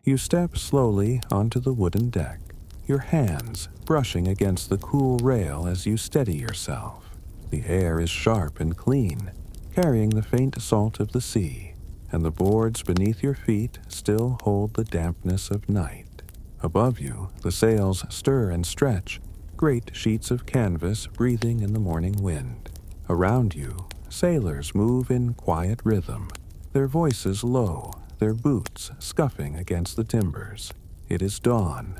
You step slowly onto the wooden deck, your hands brushing against the cool rail as you steady yourself. The air is sharp and clean, carrying the faint salt of the sea, and the boards beneath your feet still hold the dampness of night. Above you, the sails stir and stretch, great sheets of canvas breathing in the morning wind. Around you, sailors move in quiet rhythm, their voices low, their boots scuffing against the timbers. It is dawn,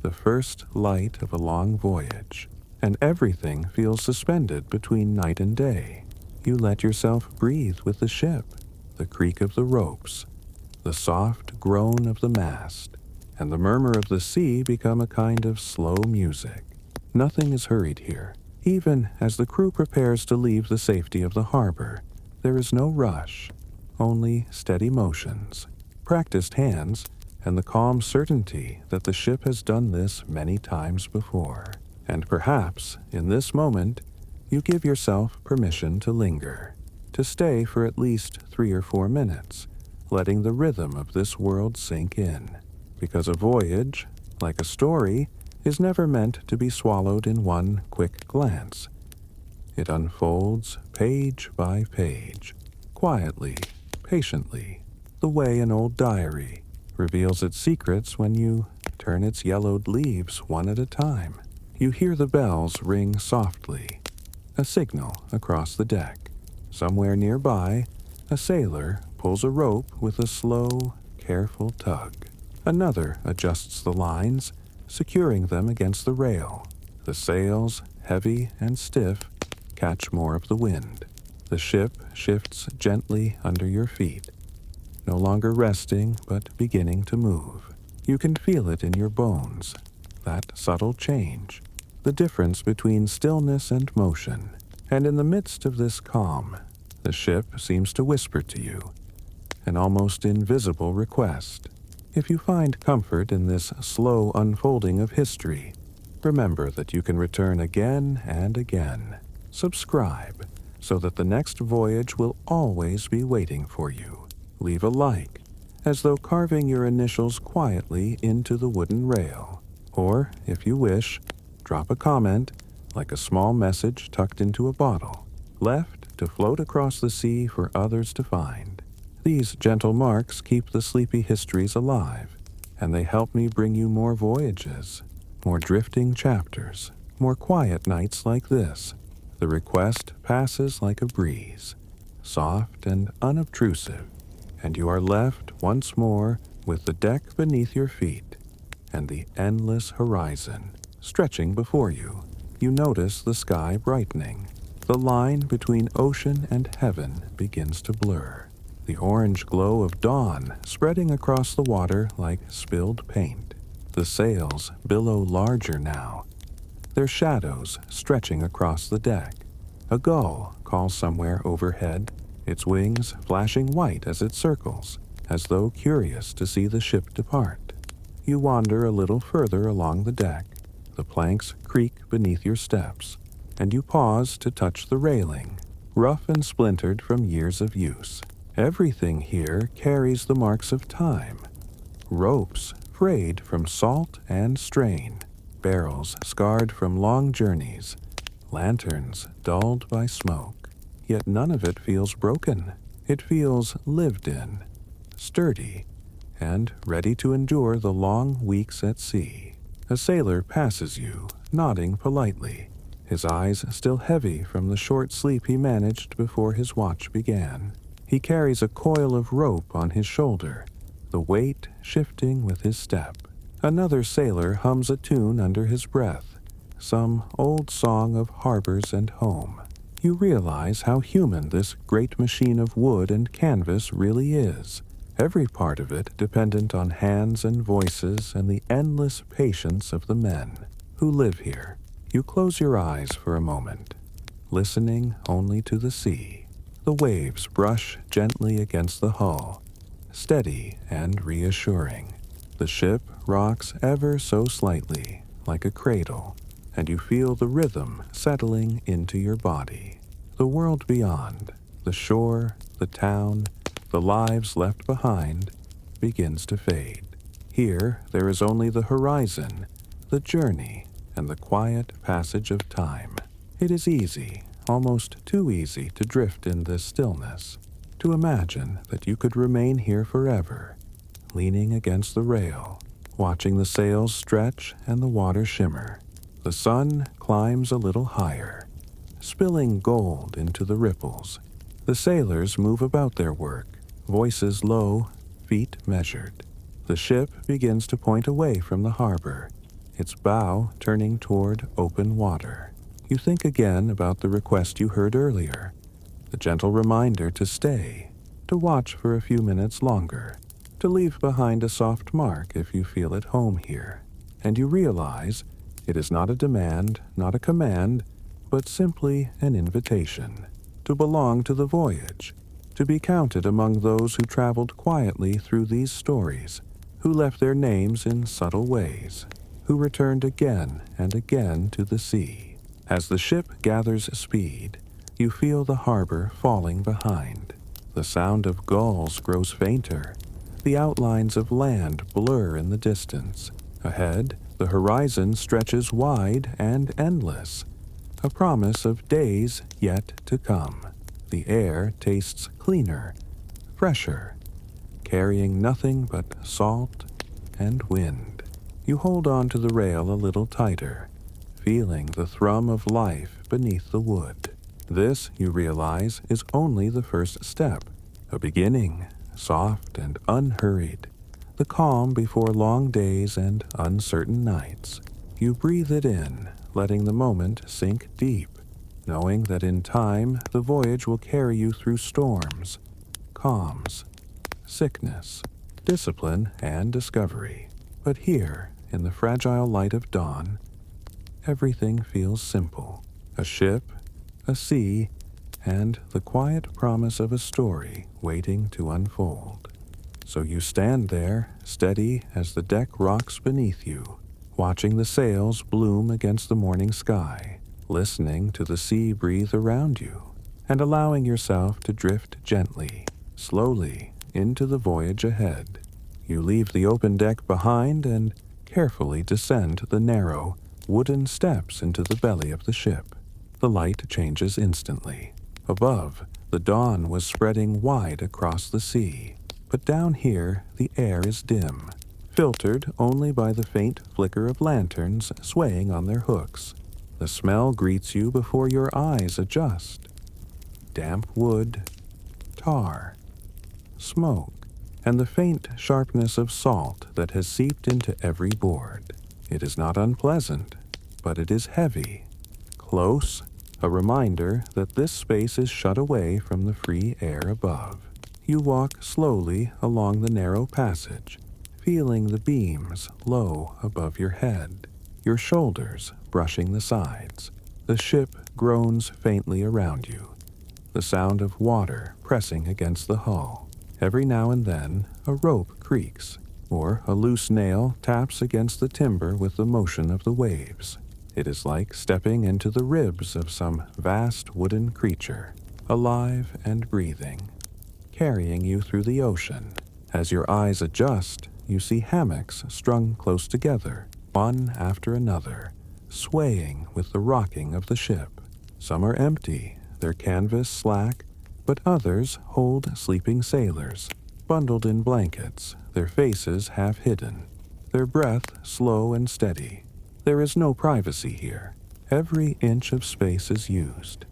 the first light of a long voyage, and everything feels suspended between night and day. You let yourself breathe with the ship, the creak of the ropes, the soft groan of the mast, and the murmur of the sea become a kind of slow music. Nothing is hurried here. Even as the crew prepares to leave the safety of the harbor, there is no rush, only steady motions, practiced hands, and the calm certainty that the ship has done this many times before. And perhaps, in this moment, you give yourself permission to linger, to stay for at least 3 or 4 minutes, letting the rhythm of this world sink in. Because a voyage, like a story, is never meant to be swallowed in one quick glance. It unfolds page by page, quietly, patiently, the way an old diary reveals its secrets when you turn its yellowed leaves one at a time. You hear the bells ring softly, a signal across the deck. Somewhere nearby, a sailor pulls a rope with a slow, careful tug. Another adjusts the lines, securing them against the rail. The sails, heavy and stiff, catch more of the wind. The ship shifts gently under your feet, no longer resting but beginning to move. You can feel it in your bones, that subtle change, the difference between stillness and motion. And in the midst of this calm, the ship seems to whisper to you, an almost invisible request. If you find comfort in this slow unfolding of history, remember that you can return again and again. Subscribe so that the next voyage will always be waiting for you. Leave a like, as though carving your initials quietly into the wooden rail. Or, if you wish, drop a comment, like a small message tucked into a bottle, left to float across the sea for others to find. These gentle marks keep the sleepy histories alive, and they help me bring you more voyages, more drifting chapters, more quiet nights like this. The request passes like a breeze, soft and unobtrusive, and you are left once more with the deck beneath your feet and the endless horizon stretching before you. You notice the sky brightening. The line between ocean and heaven begins to blur. The orange glow of dawn spreading across the water like spilled paint. The sails billow larger now, their shadows stretching across the deck. A gull calls somewhere overhead, its wings flashing white as it circles, as though curious to see the ship depart. You wander a little further along the deck. The planks creak beneath your steps, and you pause to touch the railing, rough and splintered from years of use. Everything here carries the marks of time. Ropes frayed from salt and strain, barrels scarred from long journeys, lanterns dulled by smoke. Yet none of it feels broken. It feels lived in, sturdy, and ready to endure the long weeks at sea. A sailor passes you, nodding politely, his eyes still heavy from the short sleep he managed before his watch began. He carries a coil of rope on his shoulder, the weight shifting with his step. Another sailor hums a tune under his breath, some old song of harbors and home. You realize how human this great machine of wood and canvas really is, every part of it dependent on hands and voices and the endless patience of the men who live here. You close your eyes for a moment, listening only to the sea. The waves brush gently against the hull, steady and reassuring. The ship rocks ever so slightly, like a cradle, and you feel the rhythm settling into your body. The world beyond, the shore, the town, the lives left behind, begins to fade. Here, there is only the horizon, the journey, and the quiet passage of time. It is easy, almost too easy, to drift in this stillness, to imagine that you could remain here forever, leaning against the rail, watching the sails stretch and the water shimmer. The sun climbs a little higher, spilling gold into the ripples. The sailors move about their work, voices low, feet measured. The ship begins to point away from the harbor, its bow turning toward open water. You think again about the request you heard earlier, the gentle reminder to stay, to watch for a few minutes longer, to leave behind a soft mark if you feel at home here. And you realize it is not a demand, not a command, but simply an invitation to belong to the voyage, to be counted among those who traveled quietly through these stories, who left their names in subtle ways, who returned again and again to the sea. As the ship gathers speed, you feel the harbor falling behind. The sound of gulls grows fainter. The outlines of land blur in the distance. Ahead, the horizon stretches wide and endless, a promise of days yet to come. The air tastes cleaner, fresher, carrying nothing but salt and wind. You hold on to the rail a little tighter, feeling the thrum of life beneath the wood. This, you realize, is only the first step, a beginning, soft and unhurried, the calm before long days and uncertain nights. You breathe it in, letting the moment sink deep, knowing that in time the voyage will carry you through storms, calms, sickness, discipline, and discovery. But here, in the fragile light of dawn, everything feels simple. A ship, a sea, and the quiet promise of a story waiting to unfold. So you stand there, steady as the deck rocks beneath you, watching the sails bloom against the morning sky, listening to the sea breathe around you, and allowing yourself to drift gently, slowly, into the voyage ahead. You leave the open deck behind and carefully descend the narrow, wooden steps into the belly of the ship. The light changes instantly. Above, the dawn was spreading wide across the sea, but down here the air is dim, filtered only by the faint flicker of lanterns swaying on their hooks. The smell greets you before your eyes adjust. Damp wood, tar, smoke, and the faint sharpness of salt that has seeped into every board. It is not unpleasant, but it is heavy, close, a reminder that this space is shut away from the free air above. You walk slowly along the narrow passage, feeling the beams low above your head, your shoulders brushing the sides. The ship groans faintly around you, the sound of water pressing against the hull. Every now and then, a rope creaks, or a loose nail taps against the timber with the motion of the waves. It is like stepping into the ribs of some vast wooden creature, alive and breathing, carrying you through the ocean. As your eyes adjust, you see hammocks strung close together, one after another, swaying with the rocking of the ship. Some are empty, their canvas slack, but others hold sleeping sailors, bundled in blankets, their faces half hidden, their breath slow and steady. There is no privacy here. Every inch of space is used,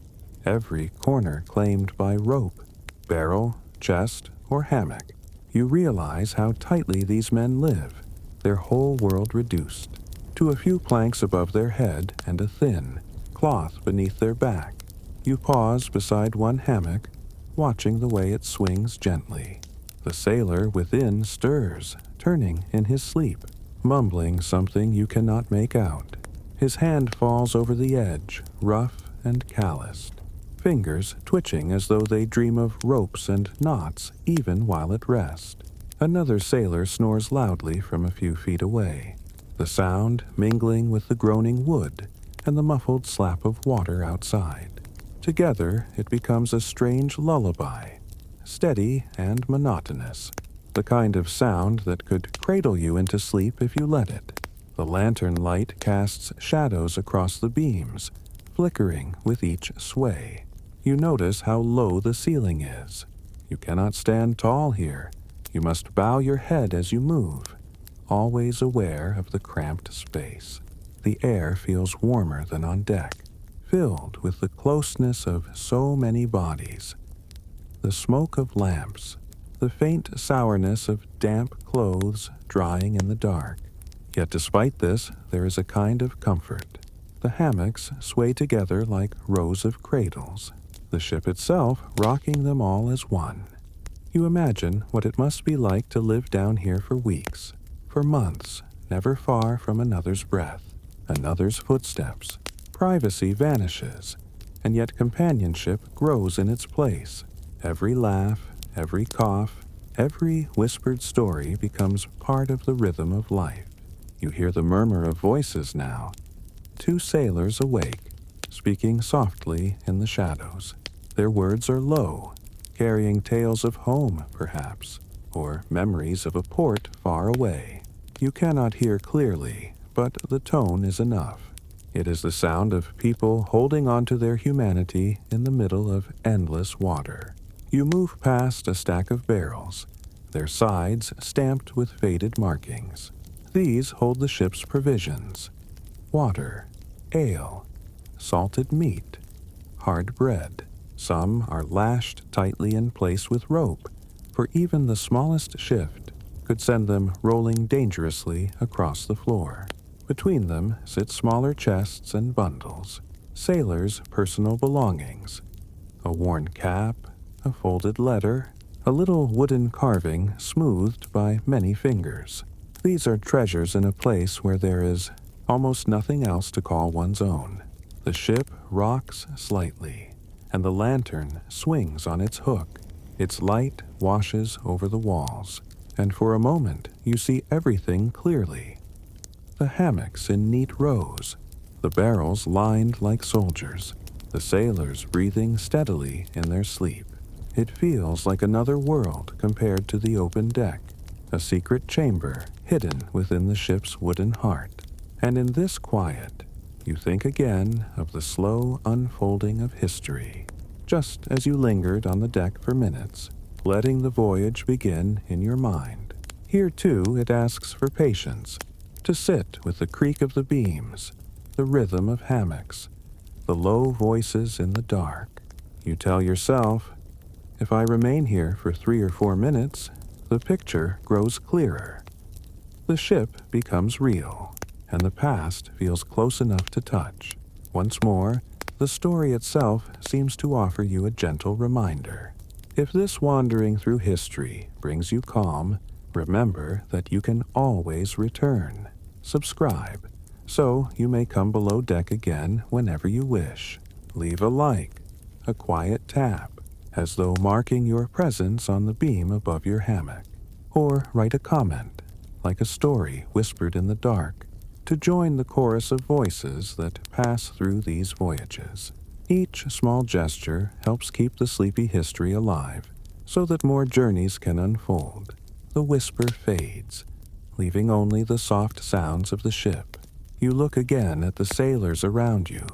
every corner claimed by rope, barrel, chest, or hammock. You realize how tightly these men live, their whole world reduced to a few planks above their head and a thin cloth beneath their back. You pause beside one hammock, watching the way it swings gently. The sailor within stirs, turning in his sleep, mumbling something you cannot make out. His hand falls over the edge, rough and calloused, fingers twitching as though they dream of ropes and knots even while at rest. Another sailor snores loudly from a few feet away, the sound mingling with the groaning wood and the muffled slap of water outside. Together it becomes a strange lullaby, steady and monotonous, the kind of sound that could cradle you into sleep if you let it. The lantern light casts shadows across the beams, flickering with each sway. You notice how low the ceiling is. You cannot stand tall here. You must bow your head as you move, always aware of the cramped space. The air feels warmer than on deck, filled with the closeness of so many bodies. The smoke of lamps, the faint sourness of damp clothes drying in the dark. Yet despite this, there is a kind of comfort. The hammocks sway together like rows of cradles, the ship itself rocking them all as one. You imagine what it must be like to live down here for weeks, for months, never far from another's breath, another's footsteps. Privacy vanishes, and yet companionship grows in its place. Every laugh, every cough, every whispered story becomes part of the rhythm of life. You hear the murmur of voices now. 2 sailors awake, speaking softly in the shadows. Their words are low, carrying tales of home, perhaps, or memories of a port far away. You cannot hear clearly, but the tone is enough. It is the sound of people holding on to their humanity in the middle of endless water. You move past a stack of barrels, their sides stamped with faded markings. These hold the ship's provisions: water, ale, salted meat, hard bread. Some are lashed tightly in place with rope, for even the smallest shift could send them rolling dangerously across the floor. Between them sit smaller chests and bundles, sailors' personal belongings: a worn cap, a folded letter, a little wooden carving smoothed by many fingers. These are treasures in a place where there is almost nothing else to call one's own. The ship rocks slightly, and the lantern swings on its hook. Its light washes over the walls, and for a moment you see everything clearly. The hammocks in neat rows, the barrels lined like soldiers, the sailors breathing steadily in their sleep. It feels like another world compared to the open deck, a secret chamber hidden within the ship's wooden heart. And in this quiet, you think again of the slow unfolding of history, just as you lingered on the deck for minutes, letting the voyage begin in your mind. Here, too, it asks for patience, to sit with the creak of the beams, the rhythm of hammocks, the low voices in the dark. You tell yourself, if I remain here for 3 or 4 minutes, the picture grows clearer. The ship becomes real, and the past feels close enough to touch. Once more, the story itself seems to offer you a gentle reminder. If this wandering through history brings you calm, remember that you can always return. Subscribe, so you may come below deck again whenever you wish. Leave a like, a quiet tap, as though marking your presence on the beam above your hammock. Or write a comment, like a story whispered in the dark, to join the chorus of voices that pass through these voyages. Each small gesture helps keep the sleepy history alive, so that more journeys can unfold. The whisper fades, leaving only the soft sounds of the ship. You look again at the sailors around you,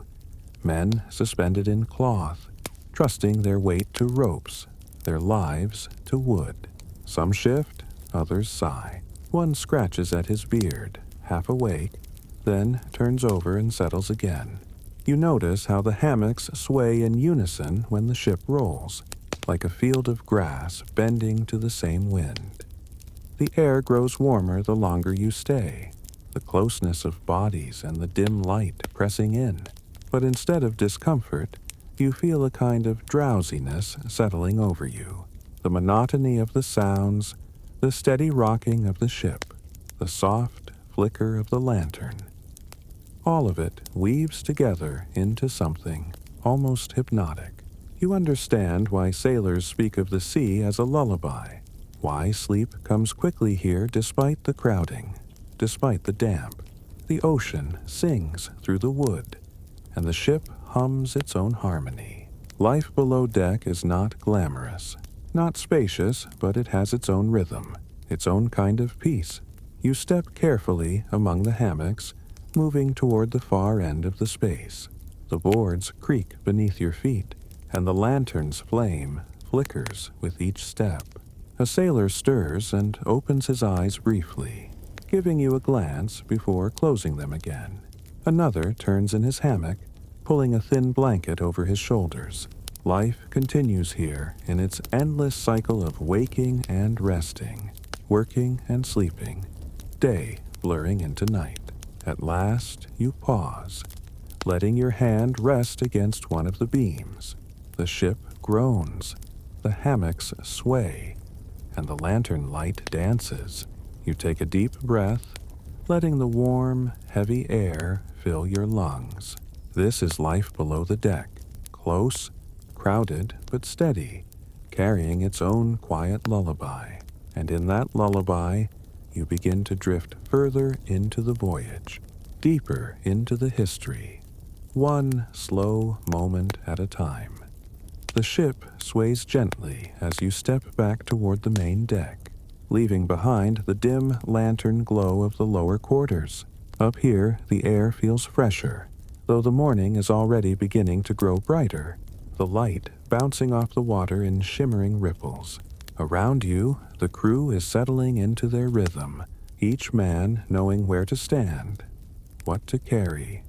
men suspended in cloth, trusting their weight to ropes, their lives to wood. Some shift, others sigh. One scratches at his beard, half awake, then turns over and settles again. You notice how the hammocks sway in unison when the ship rolls, like a field of grass bending to the same wind. The air grows warmer the longer you stay, the closeness of bodies and the dim light pressing in. But instead of discomfort, you feel a kind of drowsiness settling over you. The monotony of the sounds, the steady rocking of the ship, the soft flicker of the lantern. All of it weaves together into something almost hypnotic. You understand why sailors speak of the sea as a lullaby, why sleep comes quickly here despite the crowding, despite the damp. The ocean sings through the wood, and the ship hums its own harmony. Life below deck is not glamorous, not spacious, but it has its own rhythm. its own kind of peace. You step carefully among the hammocks, moving toward the far end of the space. The boards creak beneath your feet, and the lantern's flame flickers with each step. A sailor stirs and opens his eyes briefly, giving you a glance before closing them again. Another turns in his hammock, pulling a thin blanket over his shoulders. Life continues here in its endless cycle of waking and resting, working and sleeping, day blurring into night. At last, you pause, letting your hand rest against one of the beams. The ship groans, the hammocks sway, and the lantern light dances. You take a deep breath, letting the warm, heavy air fill your lungs. This is life below the deck, close, crowded, but steady, carrying its own quiet lullaby. And in that lullaby, you begin to drift further into the voyage, deeper into the history, one slow moment at a time. The ship sways gently as you step back toward the main deck, leaving behind the dim lantern glow of the lower quarters. Up here, the air feels fresher, though the morning is already beginning to grow brighter, the light bouncing off the water in shimmering ripples. Around you, the crew is settling into their rhythm, each man knowing where to stand, what to carry,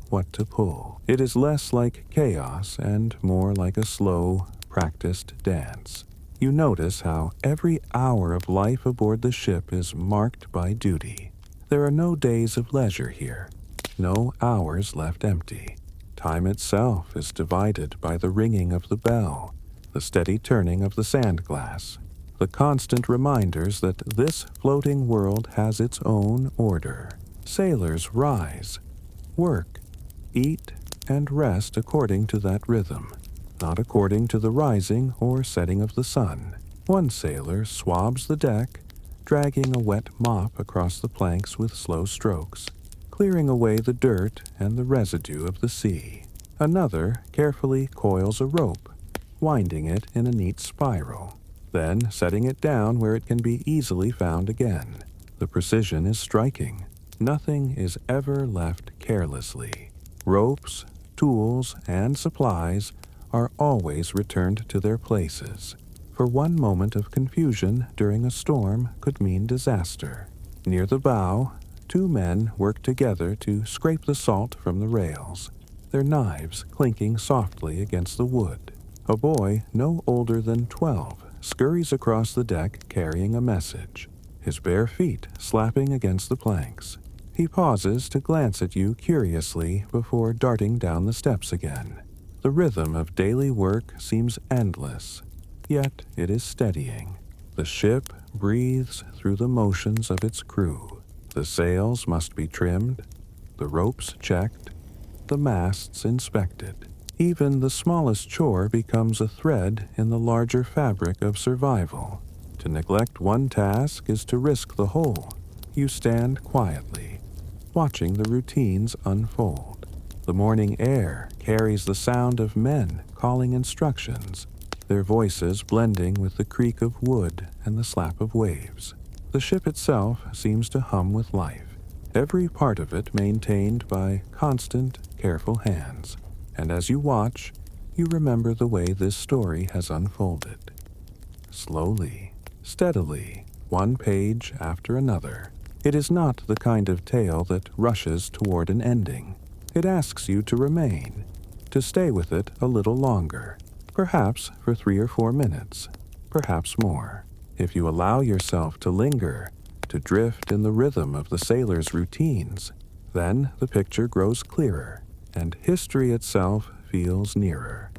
what to pull. It is less like chaos and more like a slow, practiced dance. You notice how every hour of life aboard the ship is marked by duty. There are no days of leisure here, no hours left empty. Time itself is divided by the ringing of the bell, the steady turning of the sand glass, the constant reminders that this floating world has its own order. Sailors rise, work, eat, and rest according to that rhythm, not according to the rising or setting of the sun. One sailor swabs the deck, dragging a wet mop across the planks with slow strokes, clearing away the dirt and the residue of the sea. Another carefully coils a rope, winding it in a neat spiral, then setting it down where it can be easily found again. The precision is striking. Nothing is ever left carelessly. Ropes, tools, and supplies are always returned to their places, for one moment of confusion during a storm could mean disaster. Near the bow, two men work together to scrape the salt from the rails, their knives clinking softly against the wood. A boy no older than 12 scurries across the deck carrying a message, his bare feet slapping against the planks. He pauses to glance at you curiously before darting down the steps again. The rhythm of daily work seems endless, yet it is steadying. The ship breathes through the motions of its crew. The sails must be trimmed, the ropes checked, the masts inspected. Even the smallest chore becomes a thread in the larger fabric of survival. To neglect one task is to risk the whole. You stand quietly, watching the routines unfold. The morning air carries the sound of men calling instructions, their voices blending with the creak of wood and the slap of waves. The ship itself seems to hum with life, every part of it maintained by constant, careful hands. And as you watch, you remember the way this story has unfolded. Slowly, steadily, one page after another. It is not the kind of tale that rushes toward an ending. It asks you to remain, to stay with it a little longer, perhaps for 3 or 4 minutes, perhaps more. If you allow yourself to linger, to drift in the rhythm of the sailor's routines, then the picture grows clearer, and history itself feels nearer.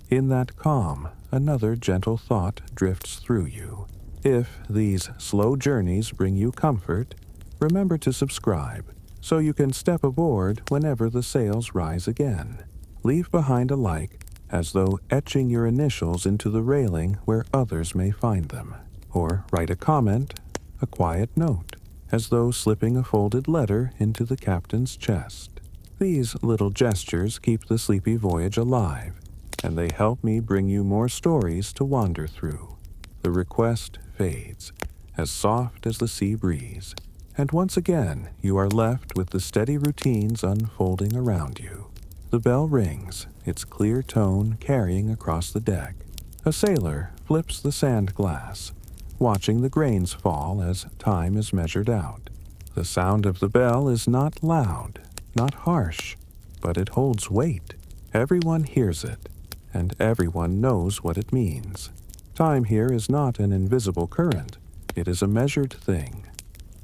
In that calm, another gentle thought drifts through you. If these slow journeys bring you comfort, remember to subscribe so you can step aboard whenever the sails rise again. Leave behind a like, as though etching your initials into the railing where others may find them. Or write a comment, a quiet note, as though slipping a folded letter into the captain's chest. These little gestures keep the sleepy voyage alive, and they help me bring you more stories to wander through. The request fades, as soft as the sea breeze. And once again, you are left with the steady routines unfolding around you. The bell rings, its clear tone carrying across the deck. A sailor flips the sand glass, watching the grains fall as time is measured out. The sound of the bell is not loud, not harsh, but it holds weight. Everyone hears it, and everyone knows what it means. Time here is not an invisible current. It is a measured thing,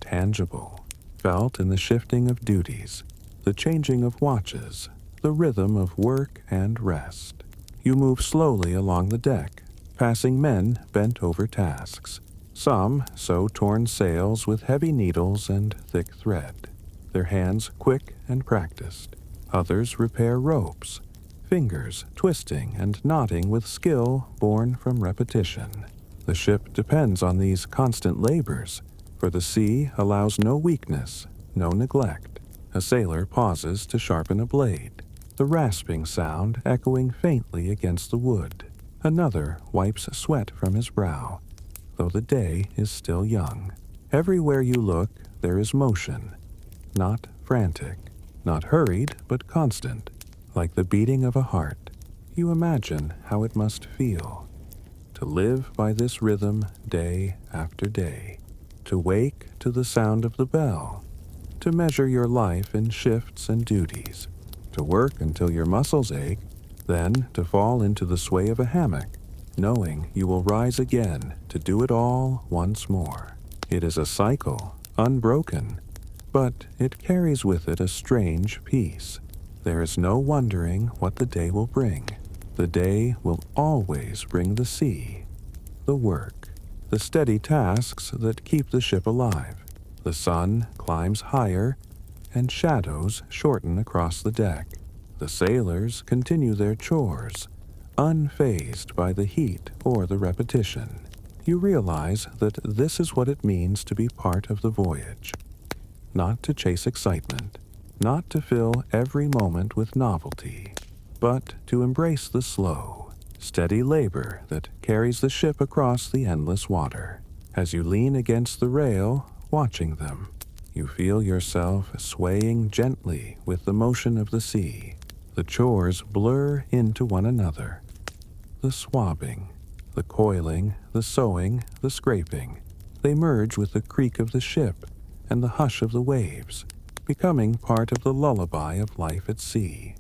tangible, felt in the shifting of duties, the changing of watches, the rhythm of work and rest. You move slowly along the deck, passing men bent over tasks. Some sew torn sails with heavy needles and thick thread, their hands quick and practiced. Others repair ropes, fingers twisting and knotting with skill born from repetition. The ship depends on these constant labors, for the sea allows no weakness, no neglect. A sailor pauses to sharpen a blade, the rasping sound echoing faintly against the wood. Another wipes sweat from his brow, though the day is still young. Everywhere you look, there is motion, not frantic, not hurried, but constant, like the beating of a heart. You imagine how it must feel to live by this rhythm day after day, to wake to the sound of the bell, to measure your life in shifts and duties, to work until your muscles ache, then to fall into the sway of a hammock, knowing you will rise again to do it all once more. It is a cycle, unbroken, but it carries with it a strange peace. There is no wondering what the day will bring. The day will always bring the sea, the work, the steady tasks that keep the ship alive. The sun climbs higher, and shadows shorten across the deck. The sailors continue their chores, unfazed by the heat or the repetition. You realize that this is what it means to be part of the voyage. Not to chase excitement, not to fill every moment with novelty, but to embrace the slow, steady labor that carries the ship across the endless water. As you lean against the rail, watching them, you feel yourself swaying gently with the motion of the sea. The chores blur into one another. The swabbing, the coiling, the sewing, the scraping, they merge with the creak of the ship and the hush of the waves, becoming part of the lullaby of life at sea.